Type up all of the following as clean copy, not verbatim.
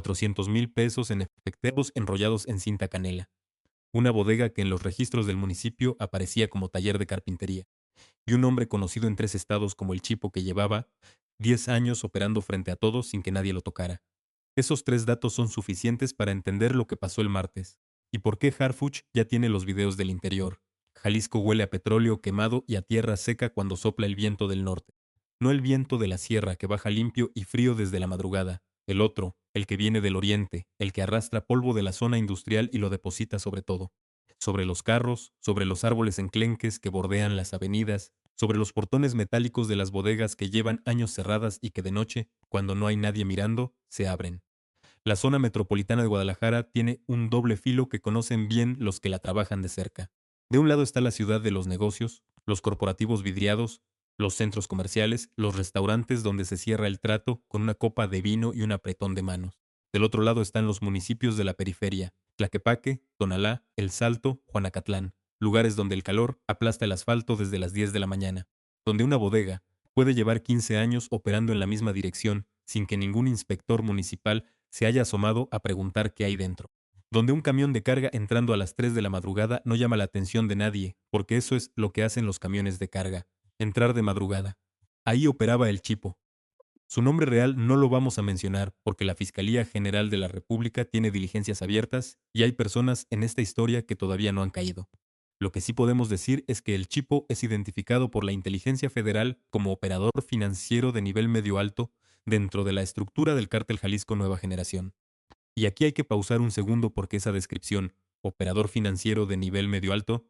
$400,000 en efectivos enrollados en cinta canela. Una bodega que en los registros del municipio aparecía como taller de carpintería. Y un hombre conocido en 3 estados como el Chipo que llevaba 10 años operando frente a todos sin que nadie lo tocara. Esos 3 datos son suficientes para entender lo que pasó el martes. Y por qué Harfuch ya tiene los videos del interior. Jalisco huele a petróleo quemado y a tierra seca cuando sopla el viento del norte. No el viento de la sierra que baja limpio y frío desde la madrugada. El otro, el que viene del oriente, el que arrastra polvo de la zona industrial y lo deposita sobre todo. Sobre los carros, sobre los árboles enclenques que bordean las avenidas, sobre los portones metálicos de las bodegas que llevan años cerradas y que de noche, cuando no hay nadie mirando, se abren. La zona metropolitana de Guadalajara tiene un doble filo que conocen bien los que la trabajan de cerca. De un lado está la ciudad de los negocios, los corporativos vidriados, los centros comerciales, los restaurantes donde se cierra el trato con una copa de vino y un apretón de manos. Del otro lado están los municipios de la periferia, Tlaquepaque, Tonalá, El Salto, Juanacatlán, lugares donde el calor aplasta el asfalto desde las 10 de la mañana, donde una bodega puede llevar 15 años operando en la misma dirección sin que ningún inspector municipal se haya asomado a preguntar qué hay dentro. Donde un camión de carga entrando a las 3 de la madrugada no llama la atención de nadie, porque eso es lo que hacen los camiones de carga, entrar de madrugada. Ahí operaba el Chipo. Su nombre real no lo vamos a mencionar porque la Fiscalía General de la República tiene diligencias abiertas y hay personas en esta historia que todavía no han caído. Lo que sí podemos decir es que el Chipo es identificado por la Inteligencia Federal como operador financiero de nivel medio alto dentro de la estructura del Cártel Jalisco Nueva Generación. Y aquí hay que pausar un segundo porque esa descripción, operador financiero de nivel medio alto,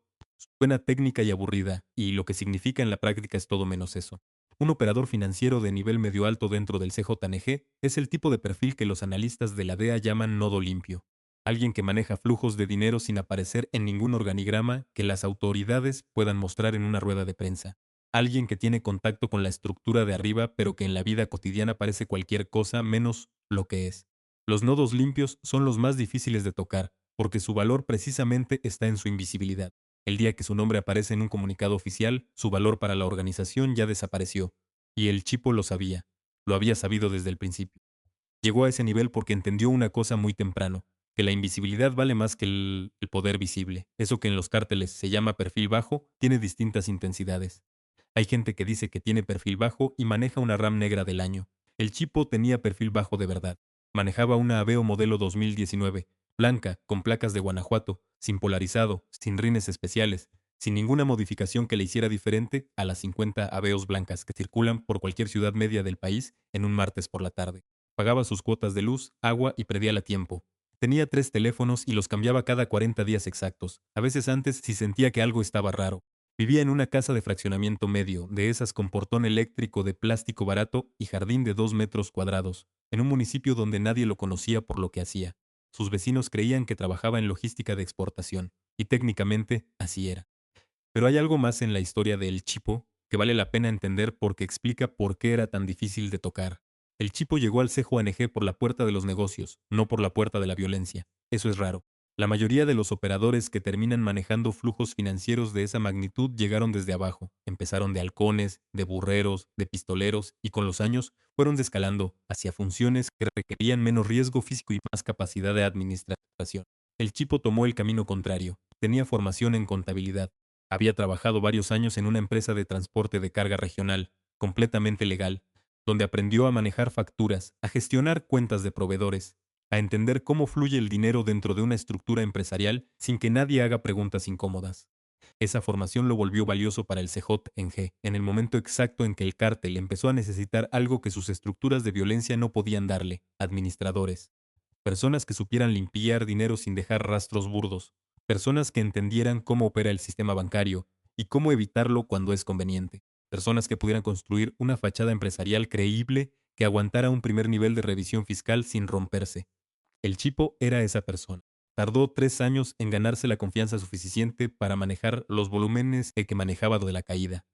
suena técnica y aburrida, y lo que significa en la práctica es todo menos eso. Un operador financiero de nivel medio alto dentro del CJNG es el tipo de perfil que los analistas de la DEA llaman nodo limpio. Alguien que maneja flujos de dinero sin aparecer en ningún organigrama que las autoridades puedan mostrar en una rueda de prensa. Alguien que tiene contacto con la estructura de arriba pero que en la vida cotidiana parece cualquier cosa menos lo que es. Los nodos limpios son los más difíciles de tocar, porque su valor precisamente está en su invisibilidad. El día que su nombre aparece en un comunicado oficial, su valor para la organización ya desapareció. Y el Chipo lo sabía. Lo había sabido desde el principio. Llegó a ese nivel porque entendió una cosa muy temprano, que la invisibilidad vale más que el poder visible. Eso que en los cárteles se llama perfil bajo, tiene distintas intensidades. Hay gente que dice que tiene perfil bajo y maneja una RAM negra del año. El Chipo tenía perfil bajo de verdad. Manejaba una Aveo modelo 2019, blanca, con placas de Guanajuato, sin polarizado, sin rines especiales, sin ninguna modificación que le hiciera diferente a las 50 Aveos blancas que circulan por cualquier ciudad media del país en un martes por la tarde. Pagaba sus cuotas de luz, agua y predial a tiempo. Tenía 3 teléfonos y los cambiaba cada 40 días exactos, a veces antes si sentía que algo estaba raro. Vivía en una casa de fraccionamiento medio, de esas con portón eléctrico de plástico barato y jardín de 2 metros cuadrados, en un municipio donde nadie lo conocía por lo que hacía. Sus vecinos creían que trabajaba en logística de exportación, y técnicamente así era. Pero hay algo más en la historia de El Chipo que vale la pena entender porque explica por qué era tan difícil de tocar. El Chipo llegó al CJNG por la puerta de los negocios, no por la puerta de la violencia. Eso es raro. La mayoría de los operadores que terminan manejando flujos financieros de esa magnitud llegaron desde abajo. Empezaron de halcones, de burreros, de pistoleros y con los años fueron descalando hacia funciones que requerían menos riesgo físico y más capacidad de administración. El Chipo tomó el camino contrario. Tenía formación en contabilidad. Había trabajado varios años en una empresa de transporte de carga regional, completamente legal, donde aprendió a manejar facturas, a gestionar cuentas de proveedores, a entender cómo fluye el dinero dentro de una estructura empresarial sin que nadie haga preguntas incómodas. Esa formación lo volvió valioso para el CJNG en el momento exacto en que el cártel empezó a necesitar algo que sus estructuras de violencia no podían darle: administradores. Personas que supieran limpiar dinero sin dejar rastros burdos. Personas que entendieran cómo opera el sistema bancario y cómo evitarlo cuando es conveniente. Personas que pudieran construir una fachada empresarial creíble que aguantara un primer nivel de revisión fiscal sin romperse. El Chipo era esa persona. Tardó 3 años en ganarse la confianza suficiente para manejar los volúmenes que manejaba de la caída.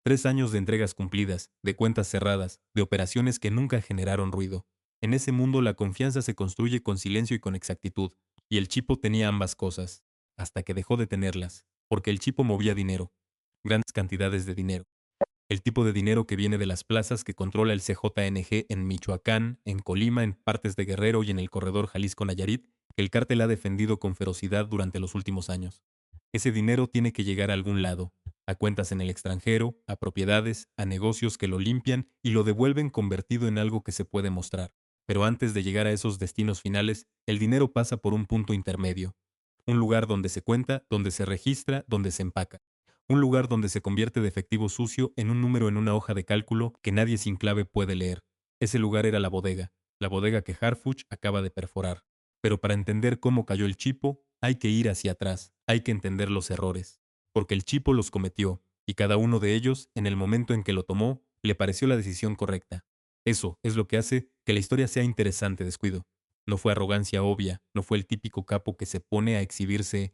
3 años de entregas cumplidas, de cuentas cerradas, de operaciones que nunca generaron ruido. En ese mundo la confianza se construye con silencio y con exactitud, y el Chipo tenía ambas cosas, hasta que dejó de tenerlas, porque el Chipo movía dinero, grandes cantidades de dinero. El tipo de dinero que viene de las plazas que controla el CJNG en Michoacán, en Colima, en partes de Guerrero y en el corredor Jalisco-Nayarit, que el cártel ha defendido con ferocidad durante los últimos años. Ese dinero tiene que llegar a algún lado, a cuentas en el extranjero, a propiedades, a negocios que lo limpian y lo devuelven convertido en algo que se puede mostrar. Pero antes de llegar a esos destinos finales, el dinero pasa por un punto intermedio. Un lugar donde se cuenta, donde se registra, donde se empaca. Un lugar donde se convierte de efectivo sucio en un número en una hoja de cálculo que nadie sin clave puede leer. Ese lugar era la bodega que Harfuch acaba de perforar. Pero para entender cómo cayó el Chipo, hay que ir hacia atrás, hay que entender los errores. Porque el Chipo los cometió, y cada uno de ellos, en el momento en que lo tomó, le pareció la decisión correcta. Eso es lo que hace que la historia sea interesante, descuido. No fue arrogancia obvia, no fue el típico capo que se pone a exhibirse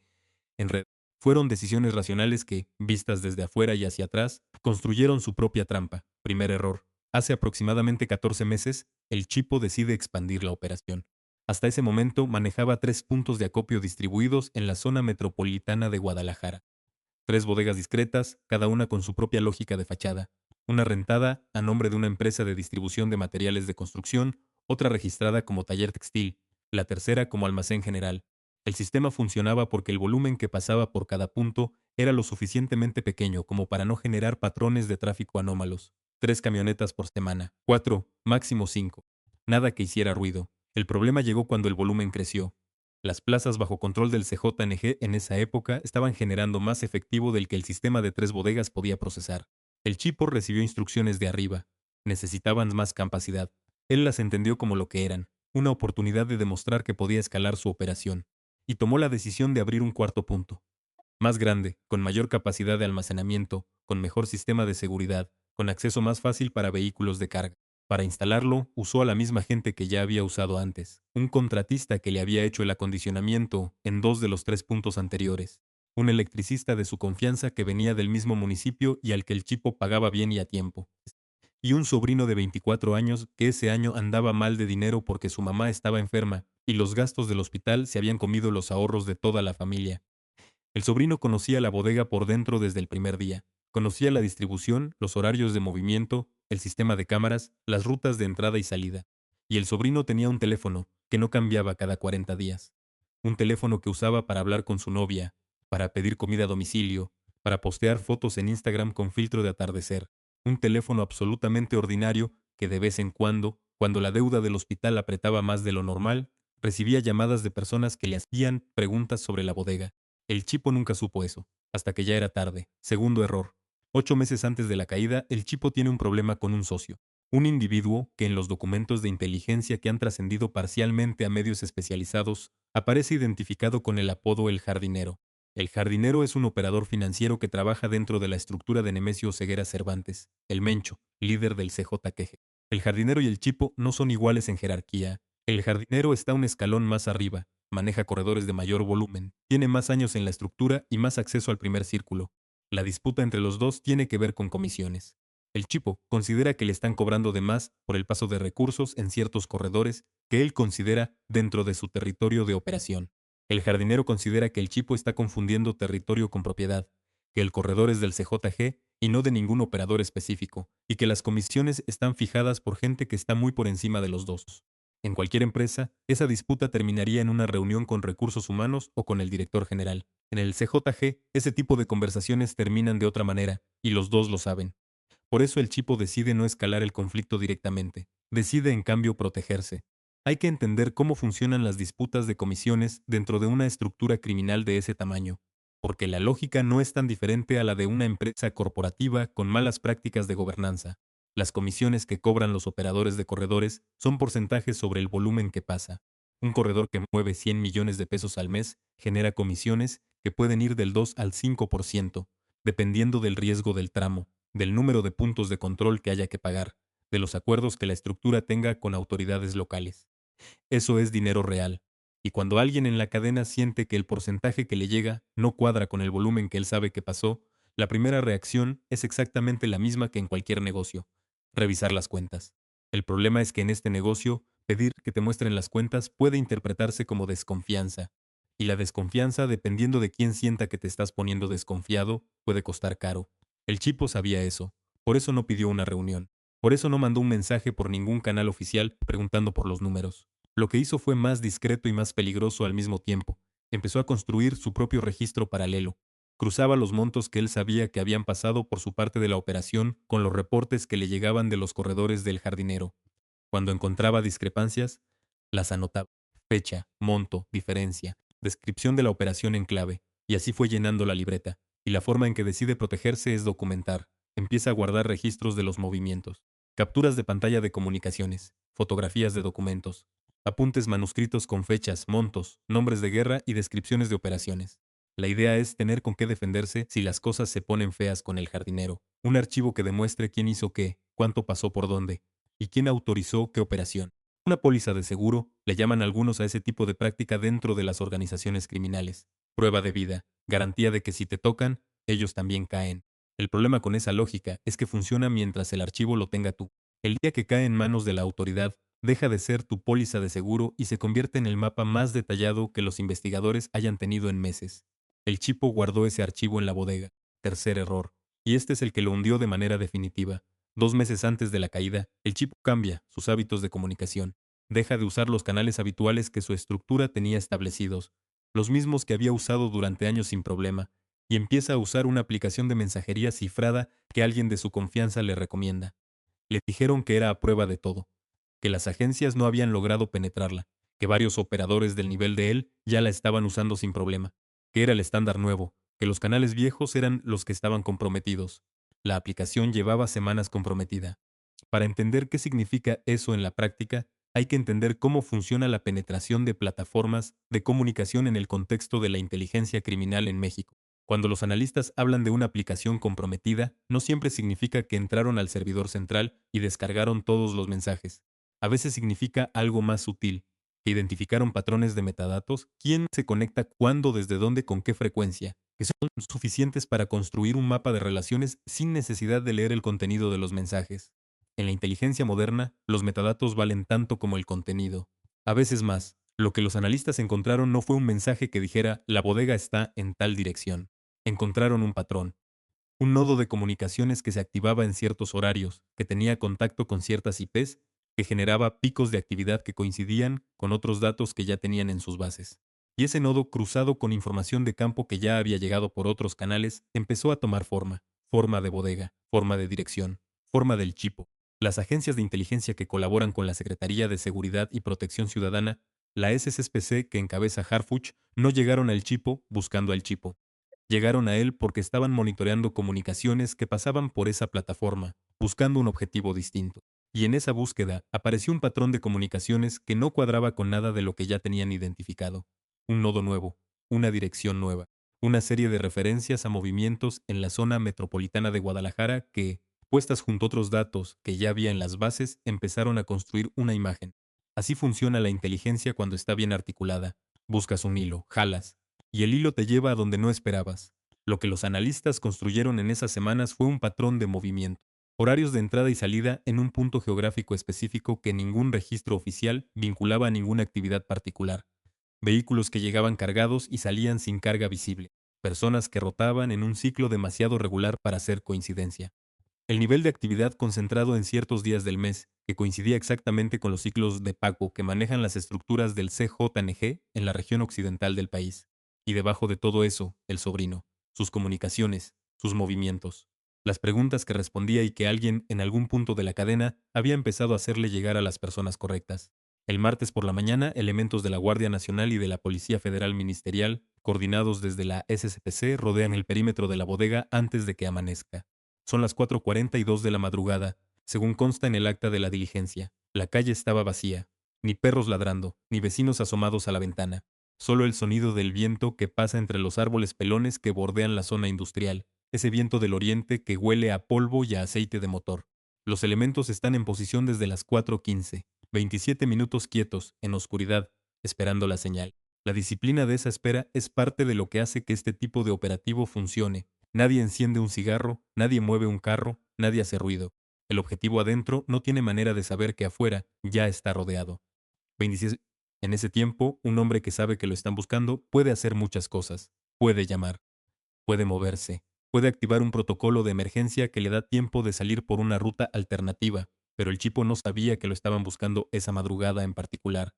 en red. Fueron decisiones racionales que, vistas desde afuera y hacia atrás, construyeron su propia trampa. Primer error. Hace aproximadamente 14 meses, el Chipo decide expandir la operación. Hasta ese momento manejaba 3 puntos de acopio distribuidos en la zona metropolitana de Guadalajara. 3 bodegas discretas, cada una con su propia lógica de fachada. Una rentada a nombre de una empresa de distribución de materiales de construcción, otra registrada como taller textil, la tercera como almacén general. El sistema funcionaba porque el volumen que pasaba por cada punto era lo suficientemente pequeño como para no generar patrones de tráfico anómalos. 3 camionetas por semana, 4, máximo 5. Nada que hiciera ruido. El problema llegó cuando el volumen creció. Las plazas bajo control del CJNG en esa época estaban generando más efectivo del que el sistema de 3 bodegas podía procesar. El Chipo recibió instrucciones de arriba. Necesitaban más capacidad. Él las entendió como lo que eran, una oportunidad de demostrar que podía escalar su operación. Y tomó la decisión de abrir un cuarto punto. Más grande, con mayor capacidad de almacenamiento, con mejor sistema de seguridad, con acceso más fácil para vehículos de carga. Para instalarlo, usó a la misma gente que ya había usado antes, un contratista que le había hecho el acondicionamiento en 2 de los 3 puntos anteriores, un electricista de su confianza que venía del mismo municipio y al que el Chipo pagaba bien y a tiempo, y un sobrino de 24 años que ese año andaba mal de dinero porque su mamá estaba enferma y los gastos del hospital se habían comido los ahorros de toda la familia. El sobrino conocía la bodega por dentro desde el primer día. Conocía la distribución, los horarios de movimiento, el sistema de cámaras, las rutas de entrada y salida. Y el sobrino tenía un teléfono que no cambiaba cada 40 días. Un teléfono que usaba para hablar con su novia, para pedir comida a domicilio, para postear fotos en Instagram con filtro de atardecer. Un teléfono absolutamente ordinario que de vez en cuando la deuda del hospital apretaba más de lo normal, recibía llamadas de personas que le hacían preguntas sobre la bodega. El Chipo nunca supo eso, hasta que ya era tarde. Segundo error. 8 meses antes de la caída, el Chipo tiene un problema con un socio. Un individuo que en los documentos de inteligencia que han trascendido parcialmente a medios especializados aparece identificado con el apodo El Jardinero. El Jardinero es un operador financiero que trabaja dentro de la estructura de Nemesio Ceguera Cervantes, el Mencho, líder del CJKG. El Jardinero y el Chipo no son iguales en jerarquía. El Jardinero está un escalón más arriba, maneja corredores de mayor volumen, tiene más años en la estructura y más acceso al primer círculo. La disputa entre los dos tiene que ver con comisiones. El Chipo considera que le están cobrando de más por el paso de recursos en ciertos corredores que él considera dentro de su territorio de operación. El jardinero considera que el Chipo está confundiendo territorio con propiedad, que el corredor es del CJG y no de ningún operador específico, y que las comisiones están fijadas por gente que está muy por encima de los dos. En cualquier empresa, esa disputa terminaría en una reunión con recursos humanos o con el director general. En el CJG, ese tipo de conversaciones terminan de otra manera, y los dos lo saben. Por eso el Chipo decide no escalar el conflicto directamente. Decide, en cambio, protegerse. Hay que entender cómo funcionan las disputas de comisiones dentro de una estructura criminal de ese tamaño, porque la lógica no es tan diferente a la de una empresa corporativa con malas prácticas de gobernanza. Las comisiones que cobran los operadores de corredores son porcentajes sobre el volumen que pasa. Un corredor que mueve 100 millones de pesos al mes genera comisiones que pueden ir del 2 al 5%, dependiendo del riesgo del tramo, del número de puntos de control que haya que pagar, de los acuerdos que la estructura tenga con autoridades locales. Eso es dinero real. Y cuando alguien en la cadena siente que el porcentaje que le llega no cuadra con el volumen que él sabe que pasó, la primera reacción es exactamente la misma que en cualquier negocio: revisar las cuentas. El problema es que en este negocio, pedir que te muestren las cuentas puede interpretarse como desconfianza. Y la desconfianza, dependiendo de quién sienta que te estás poniendo desconfiado, puede costar caro. El Chipo sabía eso. Por eso no pidió una reunión. Por eso no mandó un mensaje por ningún canal oficial preguntando por los números. Lo que hizo fue más discreto y más peligroso al mismo tiempo. Empezó a construir su propio registro paralelo. Cruzaba los montos que él sabía que habían pasado por su parte de la operación con los reportes que le llegaban de los corredores del jardinero. Cuando encontraba discrepancias, las anotaba. Fecha, monto, diferencia, descripción de la operación en clave, y así fue llenando la libreta. Y la forma en que decide protegerse es documentar. Empieza a guardar registros de los movimientos, capturas de pantalla de comunicaciones, fotografías de documentos, apuntes manuscritos con fechas, montos, nombres de guerra y descripciones de operaciones. La idea es tener con qué defenderse si las cosas se ponen feas con el jardinero. Un archivo que demuestre quién hizo qué, cuánto pasó por dónde, y quién autorizó qué operación. Una póliza de seguro, le llaman algunos a ese tipo de práctica dentro de las organizaciones criminales. Prueba de vida, garantía de que si te tocan, ellos también caen. El problema con esa lógica es que funciona mientras el archivo lo tenga tú. El día que cae en manos de la autoridad, deja de ser tu póliza de seguro y se convierte en el mapa más detallado que los investigadores hayan tenido en meses. El Chipo guardó ese archivo en la bodega. Tercer error. Y este es el que lo hundió de manera definitiva. 2 meses antes de la caída, el Chipo cambia sus hábitos de comunicación. Deja de usar los canales habituales que su estructura tenía establecidos, los mismos que había usado durante años sin problema, y empieza a usar una aplicación de mensajería cifrada que alguien de su confianza le recomienda. Le dijeron que era a prueba de todo, que las agencias no habían logrado penetrarla, que varios operadores del nivel de él ya la estaban usando sin problema, que era el estándar nuevo, que los canales viejos eran los que estaban comprometidos. La aplicación llevaba semanas comprometida. Para entender qué significa eso en la práctica, hay que entender cómo funciona la penetración de plataformas de comunicación en el contexto de la inteligencia criminal en México. Cuando los analistas hablan de una aplicación comprometida, no siempre significa que entraron al servidor central y descargaron todos los mensajes. A veces significa algo más sutil, que identificaron patrones de metadatos, quién se conecta cuándo, desde dónde, con qué frecuencia, que son suficientes para construir un mapa de relaciones sin necesidad de leer el contenido de los mensajes. En la inteligencia moderna, los metadatos valen tanto como el contenido. A veces más. Lo que los analistas encontraron no fue un mensaje que dijera la bodega está en tal dirección. Encontraron un patrón, un nodo de comunicaciones que se activaba en ciertos horarios, que tenía contacto con ciertas IPs, que generaba picos de actividad que coincidían con otros datos que ya tenían en sus bases. Y ese nodo, cruzado con información de campo que ya había llegado por otros canales, empezó a tomar forma, forma de bodega, forma de dirección, forma del chipo. Las agencias de inteligencia que colaboran con la Secretaría de Seguridad y Protección Ciudadana, la SSPC que encabeza Harfuch, no llegaron al chipo buscando al chipo. Llegaron a él porque estaban monitoreando comunicaciones que pasaban por esa plataforma, buscando un objetivo distinto. Y en esa búsqueda apareció un patrón de comunicaciones que no cuadraba con nada de lo que ya tenían identificado. Un nodo nuevo, una dirección nueva, una serie de referencias a movimientos en la zona metropolitana de Guadalajara que, puestas junto a otros datos que ya había en las bases, empezaron a construir una imagen. Así funciona la inteligencia cuando está bien articulada. Buscas un hilo, jalas, y el hilo te lleva a donde no esperabas. Lo que los analistas construyeron en esas semanas fue un patrón de movimiento, horarios de entrada y salida en un punto geográfico específico que ningún registro oficial vinculaba a ninguna actividad particular, vehículos que llegaban cargados y salían sin carga visible, personas que rotaban en un ciclo demasiado regular para ser coincidencia. El nivel de actividad concentrado en ciertos días del mes, que coincidía exactamente con los ciclos de pago que manejan las estructuras del CJNG en la región occidental del país. Y debajo de todo eso, el sobrino, sus comunicaciones, sus movimientos, las preguntas que respondía y que alguien en algún punto de la cadena había empezado a hacerle llegar a las personas correctas. El martes por la mañana, elementos de la Guardia Nacional y de la Policía Federal Ministerial, coordinados desde la SSPC, rodean el perímetro de la bodega antes de que amanezca. Son las 4:42 de la madrugada, según consta en el acta de la diligencia. La calle estaba vacía. Ni perros ladrando, ni vecinos asomados a la ventana. Solo el sonido del viento que pasa entre los árboles pelones que bordean la zona industrial. Ese viento del oriente que huele a polvo y a aceite de motor. Los elementos están en posición desde las 4:15. 27 minutos quietos, en oscuridad, esperando la señal. La disciplina de esa espera es parte de lo que hace que este tipo de operativo funcione. Nadie enciende un cigarro, nadie mueve un carro, nadie hace ruido. El objetivo adentro no tiene manera de saber que afuera ya está rodeado. 26. En ese tiempo, un hombre que sabe que lo están buscando puede hacer muchas cosas. Puede llamar, puede moverse, Puede activar un protocolo de emergencia que le da tiempo de salir por una ruta alternativa, pero el chipo no sabía que lo estaban buscando esa madrugada en particular.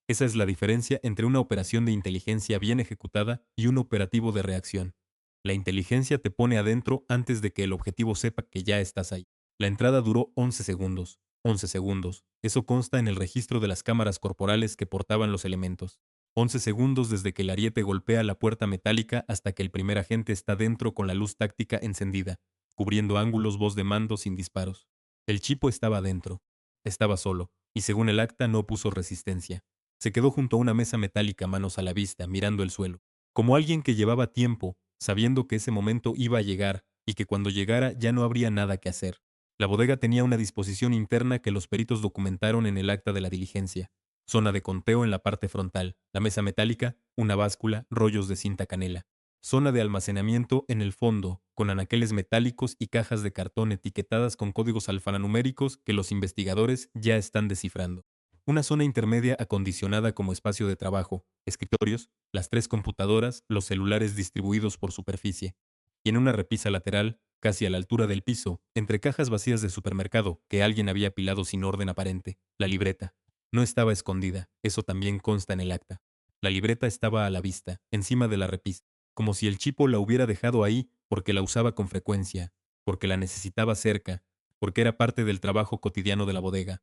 Esa es la diferencia entre una operación de inteligencia bien ejecutada y un operativo de reacción. La inteligencia te pone adentro antes de que el objetivo sepa que ya estás ahí. La entrada duró 11 segundos. 11 segundos. Eso consta en el registro de las cámaras corporales que portaban los elementos. 11 segundos desde que el ariete golpea la puerta metálica hasta que el primer agente está dentro con la luz táctica encendida, cubriendo ángulos voz de mando sin disparos. El chipo estaba adentro. Estaba solo, y según el acta no puso resistencia. Se quedó junto a una mesa metálica, manos a la vista, mirando el suelo, como alguien que llevaba tiempo, sabiendo que ese momento iba a llegar y que cuando llegara ya no habría nada que hacer. La bodega tenía una disposición interna que los peritos documentaron en el acta de la diligencia. Zona de conteo en la parte frontal, la mesa metálica, una báscula, rollos de cinta canela. Zona de almacenamiento en el fondo, con anaqueles metálicos y cajas de cartón etiquetadas con códigos alfanuméricos que los investigadores ya están descifrando. Una zona intermedia acondicionada como espacio de trabajo, escritorios, las 3 computadoras, los celulares distribuidos por superficie. Y en una repisa lateral, casi a la altura del piso, entre cajas vacías de supermercado que alguien había apilado sin orden aparente, la libreta. No estaba escondida, eso también consta en el acta. La libreta estaba a la vista, encima de la repisa, como si el chipo la hubiera dejado ahí porque la usaba con frecuencia, porque la necesitaba cerca, porque era parte del trabajo cotidiano de la bodega.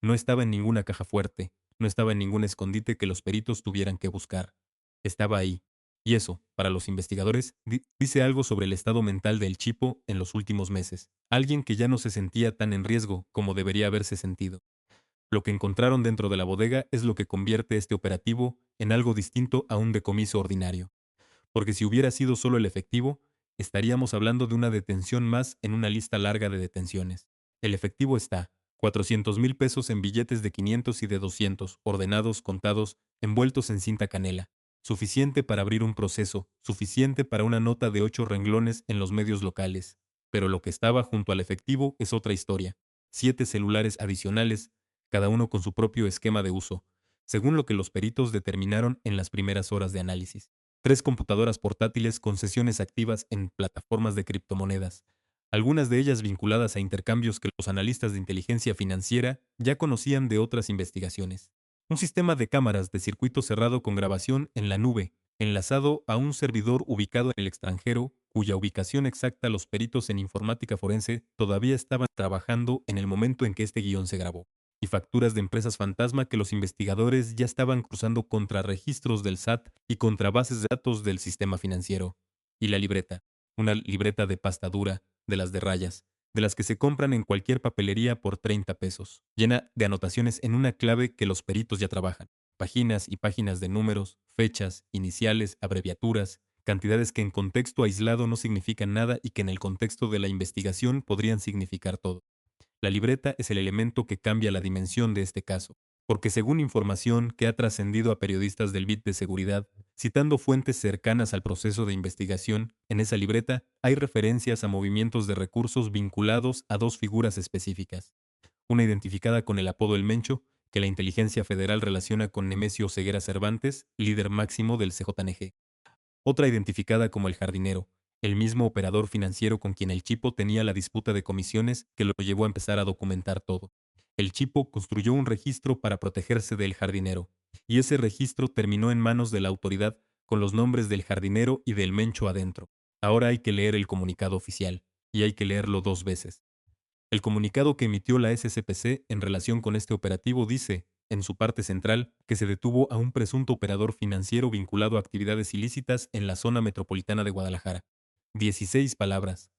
No estaba en ninguna caja fuerte, no estaba en ningún escondite que los peritos tuvieran que buscar. Estaba ahí. Y eso, para los investigadores, dice algo sobre el estado mental del chipo en los últimos meses. Alguien que ya no se sentía tan en riesgo como debería haberse sentido. Lo que encontraron dentro de la bodega es lo que convierte este operativo en algo distinto a un decomiso ordinario. Porque si hubiera sido solo el efectivo, estaríamos hablando de una detención más en una lista larga de detenciones. El efectivo está, 400,000 pesos en billetes de 500 y de 200, ordenados, contados, envueltos en cinta canela. Suficiente para abrir un proceso, suficiente para una nota de 8 renglones en los medios locales. Pero lo que estaba junto al efectivo es otra historia. 7 celulares adicionales, cada uno con su propio esquema de uso, según lo que los peritos determinaron en las primeras horas de análisis. 3 computadoras portátiles con sesiones activas en plataformas de criptomonedas, algunas de ellas vinculadas a intercambios que los analistas de inteligencia financiera ya conocían de otras investigaciones. Un sistema de cámaras de circuito cerrado con grabación en la nube, enlazado a un servidor ubicado en el extranjero, cuya ubicación exacta los peritos en informática forense todavía estaban trabajando en el momento en que este guión se grabó, y facturas de empresas fantasma que los investigadores ya estaban cruzando contra registros del SAT y contra bases de datos del sistema financiero. Y la libreta, una libreta de pasta dura, de las de rayas, de las que se compran en cualquier papelería por 30 pesos, llena de anotaciones en una clave que los peritos ya trabajan, páginas y páginas de números, fechas, iniciales, abreviaturas, cantidades que en contexto aislado no significan nada y que en el contexto de la investigación podrían significar todo. La libreta es el elemento que cambia la dimensión de este caso, porque según información que ha trascendido a periodistas del BIT de seguridad, citando fuentes cercanas al proceso de investigación, en esa libreta hay referencias a movimientos de recursos vinculados a 2 figuras específicas, una identificada con el apodo El Mencho, que la inteligencia federal relaciona con Nemesio Ceguera Cervantes, líder máximo del CJNG. Otra identificada como el jardinero, el mismo operador financiero con quien el Chipo tenía la disputa de comisiones que lo llevó a empezar a documentar todo. El Chipo construyó un registro para protegerse del jardinero, y ese registro terminó en manos de la autoridad con los nombres del jardinero y del Mencho adentro. Ahora hay que leer el comunicado oficial, y hay que leerlo 2 veces. El comunicado que emitió la SCPC en relación con este operativo dice, en su parte central, que se detuvo a un presunto operador financiero vinculado a actividades ilícitas en la zona metropolitana de Guadalajara. 16 palabras.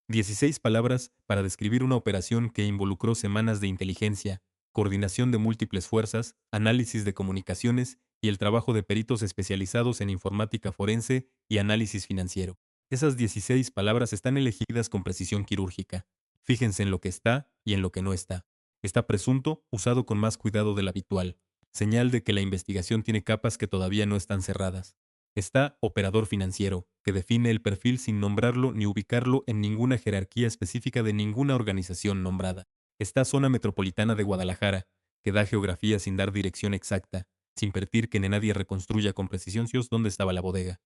16 palabras para describir una operación que involucró semanas de inteligencia, coordinación de múltiples fuerzas, análisis de comunicaciones y el trabajo de peritos especializados en informática forense y análisis financiero. Esas 16 palabras están elegidas con precisión quirúrgica. Fíjense en lo que está y en lo que no está. Está presunto, usado con más cuidado del habitual. Señal de que la investigación tiene capas que todavía no están cerradas. Está operador financiero, que define el perfil sin nombrarlo ni ubicarlo en ninguna jerarquía específica de ninguna organización nombrada. Está zona metropolitana de Guadalajara, que da geografía sin dar dirección exacta, sin permitir que nadie reconstruya con precisión dónde estaba la bodega.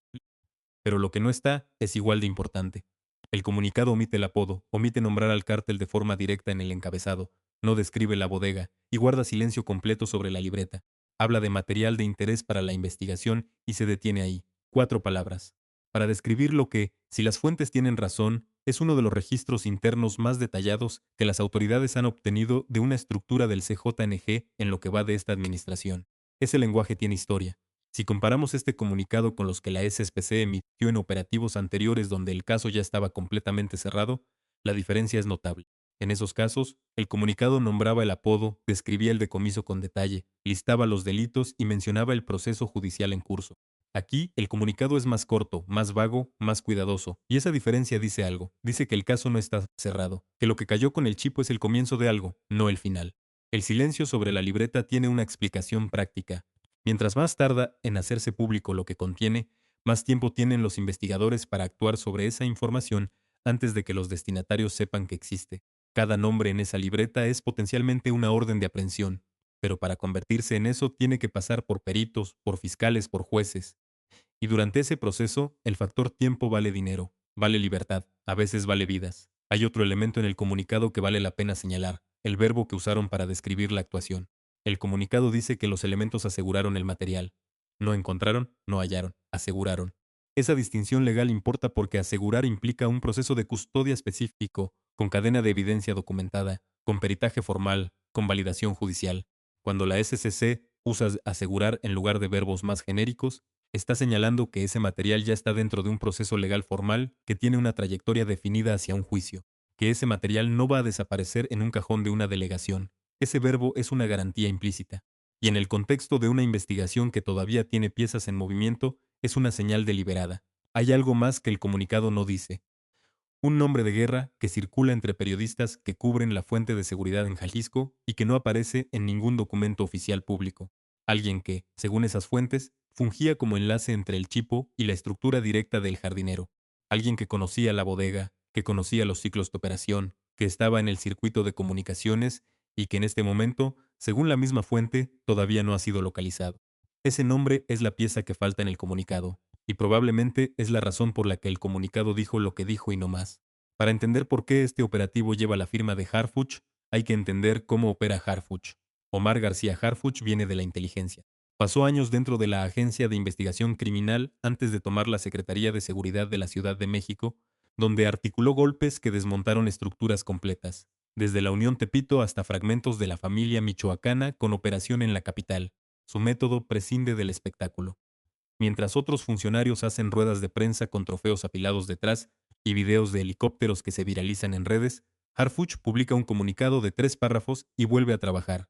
Pero lo que no está es igual de importante. El comunicado omite el apodo, omite nombrar al cártel de forma directa en el encabezado, no describe la bodega y guarda silencio completo sobre la libreta. Habla de material de interés para la investigación y se detiene ahí. 4 palabras. Para describir lo que, si las fuentes tienen razón, es uno de los registros internos más detallados que las autoridades han obtenido de una estructura del CJNG en lo que va de esta administración. Ese lenguaje tiene historia. Si comparamos este comunicado con los que la SSPC emitió en operativos anteriores donde el caso ya estaba completamente cerrado, la diferencia es notable. En esos casos, el comunicado nombraba el apodo, describía el decomiso con detalle, listaba los delitos y mencionaba el proceso judicial en curso. Aquí, el comunicado es más corto, más vago, más cuidadoso, y esa diferencia dice algo. Dice que el caso no está cerrado, que lo que cayó con el chipo es el comienzo de algo, no el final. El silencio sobre la libreta tiene una explicación práctica. Mientras más tarda en hacerse público lo que contiene, más tiempo tienen los investigadores para actuar sobre esa información antes de que los destinatarios sepan que existe. Cada nombre en esa libreta es potencialmente una orden de aprehensión, pero para convertirse en eso tiene que pasar por peritos, por fiscales, por jueces. Y durante ese proceso, el factor tiempo vale dinero, vale libertad, a veces vale vidas. Hay otro elemento en el comunicado que vale la pena señalar, el verbo que usaron para describir la actuación. El comunicado dice que los elementos aseguraron el material. No encontraron, no hallaron, aseguraron. Esa distinción legal importa porque asegurar implica un proceso de custodia específico, con cadena de evidencia documentada, con peritaje formal, con validación judicial. Cuando la SCC usa asegurar en lugar de verbos más genéricos, está señalando que ese material ya está dentro de un proceso legal formal que tiene una trayectoria definida hacia un juicio, que ese material no va a desaparecer en un cajón de una delegación. Ese verbo es una garantía implícita. Y en el contexto de una investigación que todavía tiene piezas en movimiento, es una señal deliberada. Hay algo más que el comunicado no dice. Un nombre de guerra que circula entre periodistas que cubren la fuente de seguridad en Jalisco y que no aparece en ningún documento oficial público. Alguien que, según esas fuentes, fungía como enlace entre el chipo y la estructura directa del jardinero. Alguien que conocía la bodega, que conocía los ciclos de operación, que estaba en el circuito de comunicaciones y que en este momento, según la misma fuente, todavía no ha sido localizado. Ese nombre es la pieza que falta en el comunicado, y probablemente es la razón por la que el comunicado dijo lo que dijo y no más. Para entender por qué este operativo lleva la firma de Harfuch, hay que entender cómo opera Harfuch. Omar García Harfuch viene de la inteligencia. Pasó años dentro de la Agencia de Investigación Criminal antes de tomar la Secretaría de Seguridad de la Ciudad de México, donde articuló golpes que desmontaron estructuras completas, desde la Unión Tepito hasta fragmentos de la familia michoacana con operación en la capital. Su método prescinde del espectáculo. Mientras otros funcionarios hacen ruedas de prensa con trofeos apilados detrás y videos de helicópteros que se viralizan en redes, Harfuch publica un comunicado de 3 párrafos y vuelve a trabajar.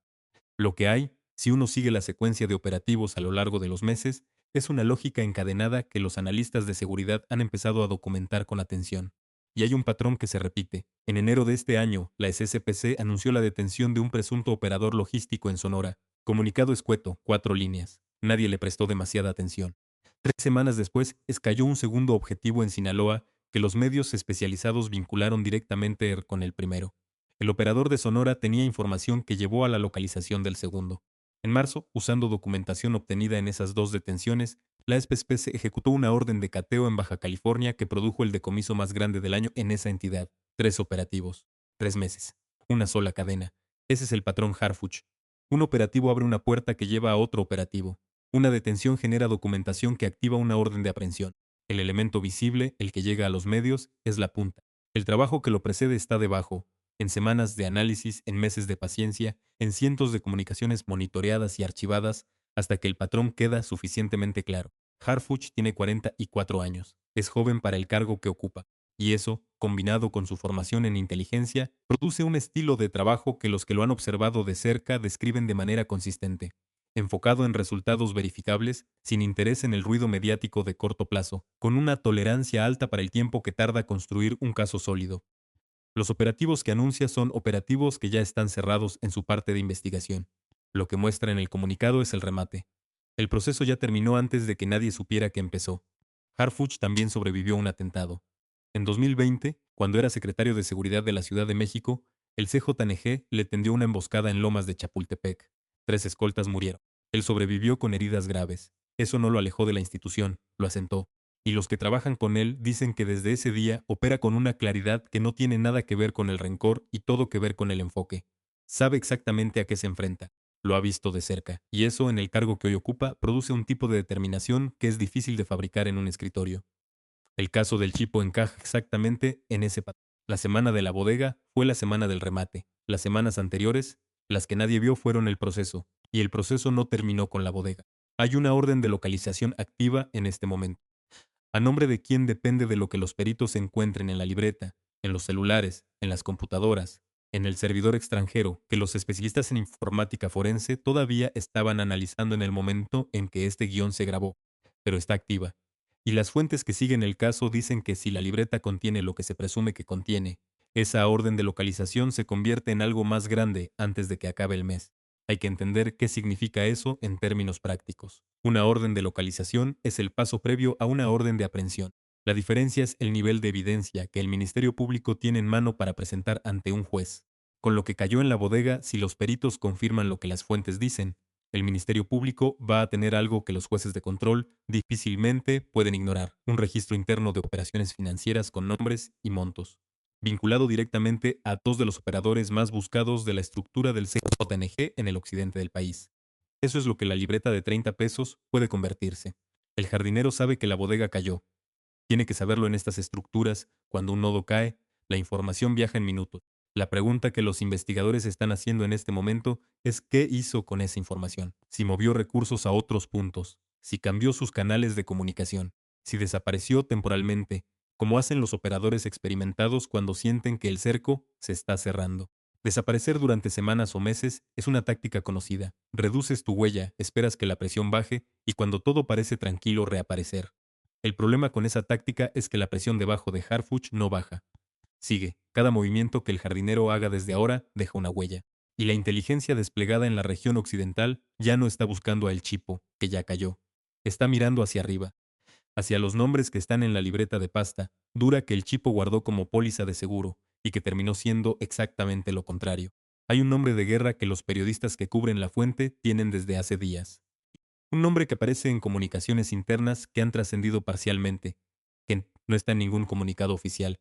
Lo que hay, si uno sigue la secuencia de operativos a lo largo de los meses, es una lógica encadenada que los analistas de seguridad han empezado a documentar con atención. Y hay un patrón que se repite. En enero de este año, la SSPC anunció la detención de un presunto operador logístico en Sonora. Comunicado escueto, 4 líneas. Nadie le prestó demasiada atención. 3 semanas después, escayó un segundo objetivo en Sinaloa que los medios especializados vincularon directamente con el primero. El operador de Sonora tenía información que llevó a la localización del segundo. En marzo, usando documentación obtenida en esas 2 detenciones, la SPC ejecutó una orden de cateo en Baja California que produjo el decomiso más grande del año en esa entidad. 3 operativos. 3 meses. Una sola cadena. Ese es el patrón Harfuch. Un operativo abre una puerta que lleva a otro operativo. Una detención genera documentación que activa una orden de aprehensión. El elemento visible, el que llega a los medios, es la punta. El trabajo que lo precede está debajo, en semanas de análisis, en meses de paciencia, en cientos de comunicaciones monitoreadas y archivadas, hasta que el patrón queda suficientemente claro. Harfuch tiene 44 años, es joven para el cargo que ocupa, y eso, combinado con su formación en inteligencia, produce un estilo de trabajo que los que lo han observado de cerca describen de manera consistente, enfocado en resultados verificables, sin interés en el ruido mediático de corto plazo, con una tolerancia alta para el tiempo que tarda construir un caso sólido. Los operativos que anuncia son operativos que ya están cerrados en su parte de investigación. Lo que muestra en el comunicado es el remate. El proceso ya terminó antes de que nadie supiera que empezó. Harfuch también sobrevivió a un atentado. En 2020, cuando era secretario de Seguridad de la Ciudad de México, el CJNG le tendió una emboscada en Lomas de Chapultepec. 3 escoltas murieron. Él sobrevivió con heridas graves. Eso no lo alejó de la institución, lo asentó. y los que trabajan con él dicen que desde ese día opera con una claridad que no tiene nada que ver con el rencor y todo que ver con el enfoque. Sabe exactamente a qué se enfrenta. Lo ha visto de cerca, y eso en el cargo que hoy ocupa produce un tipo de determinación que es difícil de fabricar en un escritorio. El caso del Chipo encaja exactamente en ese patrón. La semana de la bodega fue la semana del remate. Las semanas anteriores, las que nadie vio, fueron el proceso, y el proceso no terminó con la bodega. Hay una orden de localización activa en este momento, a nombre de quien depende de lo que los peritos encuentren en la libreta, en los celulares, en las computadoras, en el servidor extranjero, que los especialistas en informática forense todavía estaban analizando en el momento en que este guión se grabó, pero está activa. Y las fuentes que siguen el caso dicen que si la libreta contiene lo que se presume que contiene, esa orden de localización se convierte en algo más grande antes de que acabe el mes. Hay que entender qué significa eso en términos prácticos. Una orden de localización es el paso previo a una orden de aprehensión. La diferencia es el nivel de evidencia que el Ministerio Público tiene en mano para presentar ante un juez. Con lo que cayó en la bodega, si los peritos confirman lo que las fuentes dicen, el Ministerio Público va a tener algo que los jueces de control difícilmente pueden ignorar: un registro interno de operaciones financieras con nombres y montos, vinculado directamente a dos de los operadores más buscados de la estructura del CJNG en el occidente del país. Eso es lo que la libreta de 30 pesos puede convertirse. El jardinero sabe que la bodega cayó. Tiene que saberlo en estas estructuras. Cuando un nodo cae, la información viaja en minutos. La pregunta que los investigadores están haciendo en este momento es qué hizo con esa información. Si movió recursos a otros puntos, si cambió sus canales de comunicación, si desapareció temporalmente, como hacen los operadores experimentados cuando sienten que el cerco se está cerrando. Desaparecer durante semanas o meses es una táctica conocida. Reduces tu huella, esperas que la presión baje y cuando todo parece tranquilo reaparecer. El problema con esa táctica es que la presión debajo de Harfuch no baja. Sigue. Cada movimiento que el jardinero haga desde ahora deja una huella. Y la inteligencia desplegada en la región occidental ya no está buscando a El Chipo, que ya cayó. Está mirando hacia arriba, hacia los nombres que están en la libreta de pasta dura que el Chipo guardó como póliza de seguro y que terminó siendo exactamente lo contrario. Hay un nombre de guerra que los periodistas que cubren la fuente tienen desde hace días. Un nombre que aparece en comunicaciones internas que han trascendido parcialmente, que no está en ningún comunicado oficial,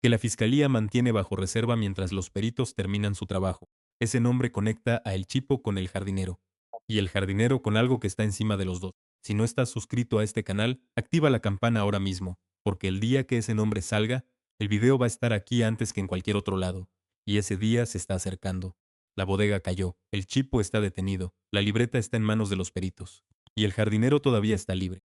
que la Fiscalía mantiene bajo reserva mientras los peritos terminan su trabajo. Ese nombre conecta a El Chipo con el jardinero, y el jardinero con algo que está encima de los dos. Si no estás suscrito a este canal, activa la campana ahora mismo, porque el día que ese nombre salga, el video va a estar aquí antes que en cualquier otro lado, y ese día se está acercando. La bodega cayó, el Chipo está detenido, la libreta está en manos de los peritos, y el jardinero todavía está libre.